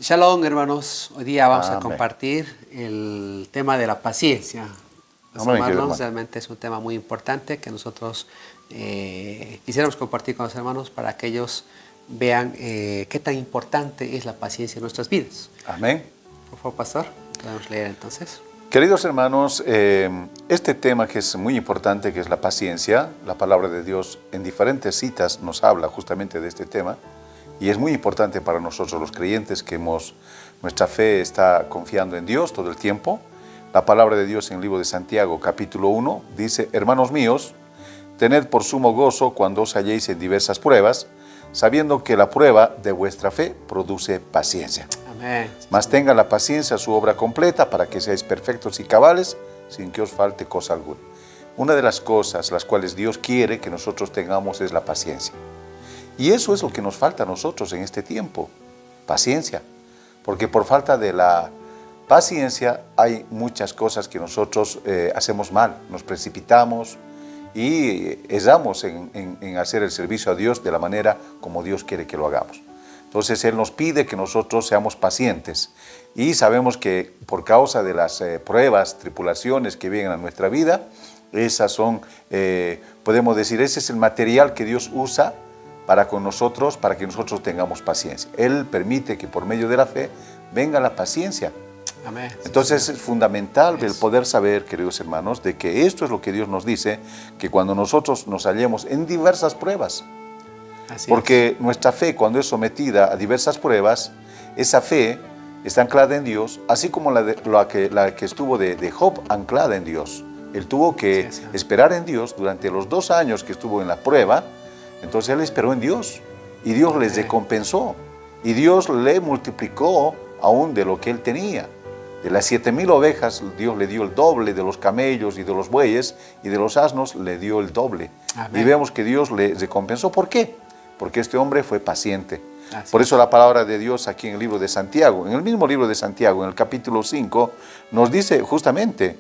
Shalom, hermanos. Hoy día vamos a Amén. compartir el tema de la paciencia. Los Amén, querido hermanos, hermano. realmente es un tema muy importante que nosotros quisiéramos compartir con los hermanos para que ellos vean qué tan importante es la paciencia en nuestras vidas. Amén. Por favor, pastor, podemos leer entonces. Queridos hermanos, este tema que es muy importante, que es la paciencia, la palabra de Dios en diferentes citas nos habla justamente de este tema y es muy importante para nosotros los creyentes que nuestra fe está confiando en Dios todo el tiempo. La palabra de Dios en el libro de Santiago, capítulo 1, dice: hermanos míos, tened por sumo gozo cuando os halléis en diversas pruebas, sabiendo que la prueba de vuestra fe produce paciencia. Amén. Mas tengan la paciencia su obra completa para que seáis perfectos y cabales, sin que os falte cosa alguna. Una de las cosas las cuales Dios quiere que nosotros tengamos es la paciencia. Y eso es lo que nos falta a nosotros en este tiempo, paciencia. Porque por falta de la paciencia hay muchas cosas que nosotros hacemos mal, nos precipitamos y erramos en hacer el servicio a Dios de la manera como Dios quiere que lo hagamos. Entonces Él nos pide que nosotros seamos pacientes y sabemos que por causa de las pruebas, tribulaciones que vienen a nuestra vida, esas son, podemos decir, ese es el material que Dios usa para con nosotros, para que nosotros tengamos paciencia. Él permite que por medio de la fe venga la paciencia. Amén. Entonces es fundamental el poder saber, queridos hermanos, de que esto es lo que Dios nos dice, que cuando nosotros nos hallemos en diversas pruebas, porque nuestra fe, cuando es sometida a diversas pruebas, esa fe está anclada en Dios, así como la que estuvo de Job anclada en Dios. Él tuvo que esperar en Dios durante los 2 años que estuvo en la prueba. Entonces él esperó en Dios y Dios les recompensó y Dios le multiplicó aún de lo que él tenía. De las 7,000 ovejas Dios le dio el doble, de los camellos y de los bueyes y de los asnos le dio el doble. Amén. Y vemos que Dios le recompensó. ¿Por qué? Porque este hombre fue paciente. Por eso la palabra de Dios aquí en el libro de Santiago, en el mismo libro de Santiago, en el capítulo 5, nos dice justamente: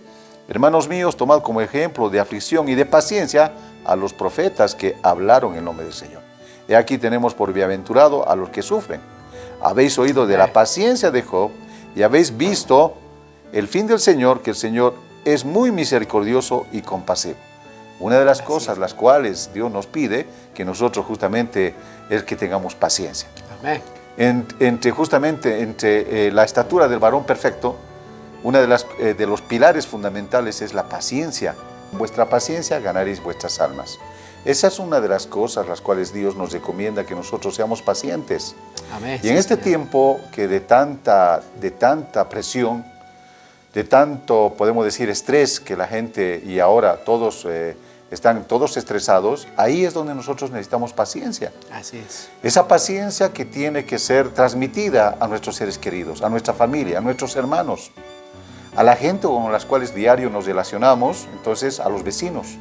hermanos míos, tomad como ejemplo de aflicción y de paciencia a los profetas que hablaron en nombre del Señor. Y aquí tenemos por bienaventurado a los que sufren. Habéis oído de la paciencia de Job y habéis visto el fin del Señor, que el Señor es muy misericordioso y compasivo. Una de las cosas las cuales Dios nos pide que nosotros justamente es que tengamos paciencia. Amén. Entre la estatura del varón perfecto, una de los pilares fundamentales es la paciencia. Vuestra paciencia ganaréis vuestras almas. Esa es una de las cosas las cuales Dios nos recomienda, que nosotros seamos pacientes. Amén. Y en este tiempo que de tanta presión, de tanto, podemos decir, estrés, que la gente y ahora todos están todos estresados, ahí es donde nosotros necesitamos paciencia. Así es. Esa paciencia que tiene que ser transmitida a nuestros seres queridos, a nuestra familia, a nuestros hermanos, a la gente con las cuales diario nos relacionamos, entonces a los vecinos,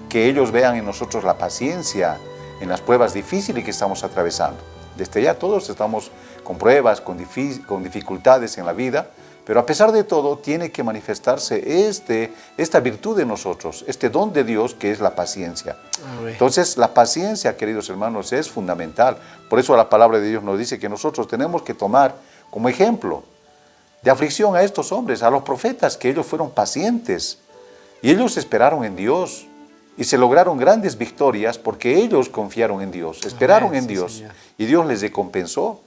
que ellos vean en nosotros la paciencia en las pruebas difíciles que estamos atravesando. Desde ya todos estamos con pruebas, con dificultades en la vida, pero a pesar de todo tiene que manifestarse esta virtud de nosotros, este don de Dios que es la paciencia. Entonces la paciencia, queridos hermanos, es fundamental. Por eso la palabra de Dios nos dice que nosotros tenemos que tomar como ejemplo de aflicción a estos hombres, a los profetas, que ellos fueron pacientes y ellos esperaron en Dios y se lograron grandes victorias porque ellos confiaron en Dios, esperaron en Dios, Señor. Y Dios les recompensó.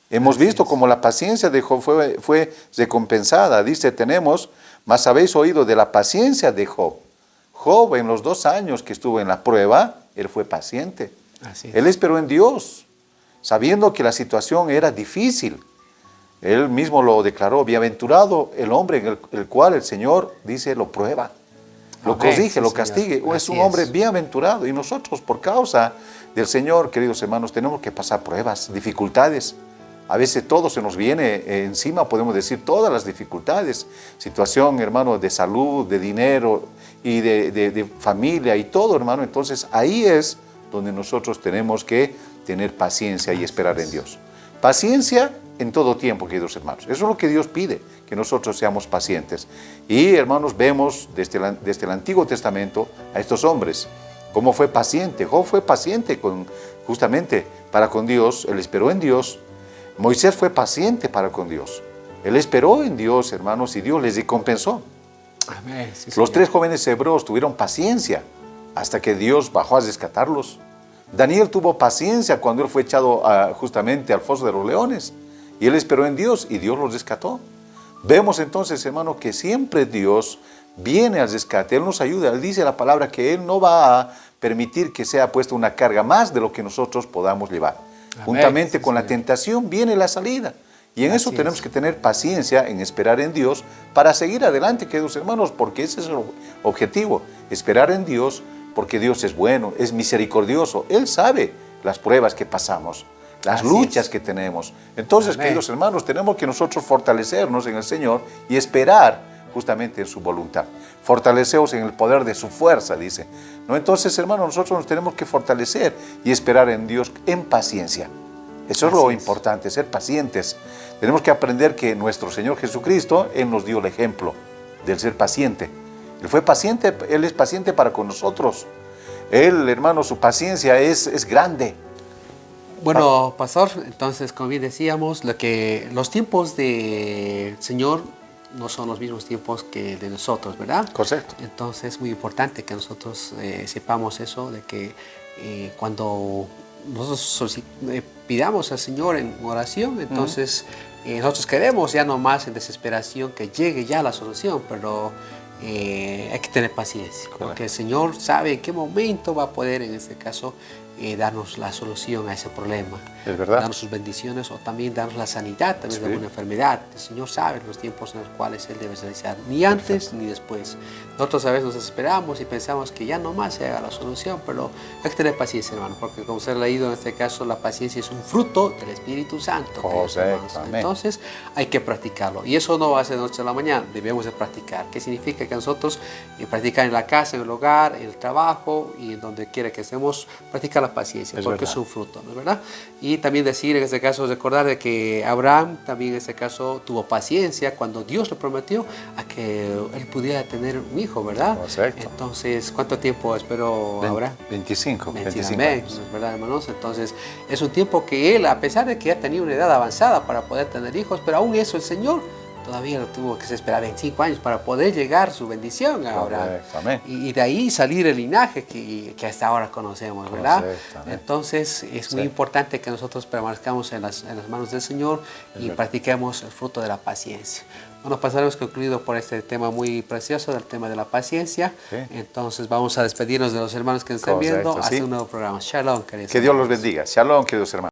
Hemos visto como la paciencia de Job fue recompensada. Dice, mas habéis oído de la paciencia de Job. Job, en los 2 años que estuvo en la prueba, él fue paciente. Él esperó en Dios, sabiendo que la situación era difícil. Él mismo lo declaró: bienaventurado el hombre en el cual el Señor, dice, lo prueba, lo corrige, lo castigue. Es un hombre bienaventurado. Y nosotros, por causa del Señor, queridos hermanos, tenemos que pasar pruebas, dificultades. A veces todo se nos viene encima, podemos decir, todas las dificultades. Situación, hermano, de salud, de dinero y de familia y todo, hermano. Entonces ahí es donde nosotros tenemos que tener paciencia y esperar en Dios. Paciencia en todo tiempo, queridos hermanos. Eso es lo que Dios pide, que nosotros seamos pacientes. Y, hermanos, vemos desde el Antiguo Testamento a estos hombres, cómo fue paciente. Job fue paciente justamente para con Dios, él esperó en Dios. Moisés fue paciente para con Dios. Él esperó en Dios, hermanos, y Dios les recompensó. Amén. Sí, Los Señor. 3 jóvenes hebreos tuvieron paciencia hasta que Dios bajó a rescatarlos. Daniel tuvo paciencia cuando él fue echado justamente al foso de los leones. Y él esperó en Dios y Dios los rescató. Vemos entonces, hermano, que siempre Dios viene al rescate. Él nos ayuda. Él dice la palabra que Él no va a permitir que sea puesta una carga más de lo que nosotros podamos llevar. Amén. Juntamente Sí, con la Señor. tentación viene la salida. Y en eso Así tenemos es. que tener paciencia en esperar en Dios para seguir adelante, queridos hermanos, porque ese es el objetivo. Esperar en Dios porque Dios es bueno, es misericordioso. Él sabe las pruebas que pasamos, las Así luchas es. que tenemos. Entonces, Amén. queridos hermanos, tenemos que nosotros fortalecernos en el Señor y esperar justamente en su voluntad. Fortaleceos en el poder de su fuerza, dice. ¿No? Entonces, hermanos, nosotros nos tenemos que fortalecer y esperar en Dios en paciencia. Eso es lo Así es. importante, ser pacientes. Tenemos que aprender que nuestro Señor Jesucristo, Él nos dio el ejemplo del ser paciente. Él fue paciente, Él es paciente para con nosotros. Él, hermano, su paciencia es grande. Bueno, pastor, entonces, como bien decíamos, los tiempos del Señor no son los mismos tiempos que de nosotros, ¿verdad? Correcto. Entonces es muy importante que nosotros sepamos eso, de que cuando nosotros pidamos al Señor en oración, entonces nosotros queremos ya no más en desesperación que llegue ya la solución, pero hay que tener paciencia, porque el Señor sabe en qué momento va a poder, en este caso, darnos la solución a ese problema. Es verdad. Darnos sus bendiciones o también darnos la sanidad también Sí. de alguna enfermedad. El Señor sabe los tiempos en los cuales Él debe realizar, ni antes ni después. Nosotros a veces nos desesperamos y pensamos que ya no más se haga la solución, pero hay que tener paciencia, hermano, porque como usted ha leído en este caso, la paciencia es un fruto del Espíritu Santo. queridos hermanos. Amén. Entonces hay que practicarlo. Y eso no va a ser de noche a la mañana, debemos de practicar. ¿Qué significa? Que nosotros practicar en la casa, en el hogar, en el trabajo y en donde quiera que estemos, practicar la paciencia, Es porque verdad. es un fruto, ¿no es verdad? Y también decir en este caso, recordar de que Abraham también en este caso tuvo paciencia cuando Dios le prometió a que él pudiera tener un hijo, ¿verdad? Correcto. Entonces, ¿cuánto tiempo esperó Abraham? 25 Amén, años. ¿no es verdad, hermanos? Entonces, es un tiempo que él, a pesar de que ya tenía una edad avanzada para poder tener hijos, pero aún eso el Señor todavía lo tuvo que esperar 25 años para poder llegar su bendición a Abraham. Correcto, amén. Y de ahí salir el linaje que hasta ahora conocemos, ¿verdad? Correcto, amén. Entonces, es muy Sí. importante que nosotros permanezcamos en las manos del Señor y verdad. practiquemos el fruto de la paciencia. Bueno, pasaremos concluido por este tema muy precioso del tema de la paciencia. Sí. Entonces, vamos a despedirnos de los hermanos que nos están Correcto, viendo hasta sí. un nuevo programa. Shalom, queridos Que Dios los hermanos. bendiga. Shalom, queridos hermanos.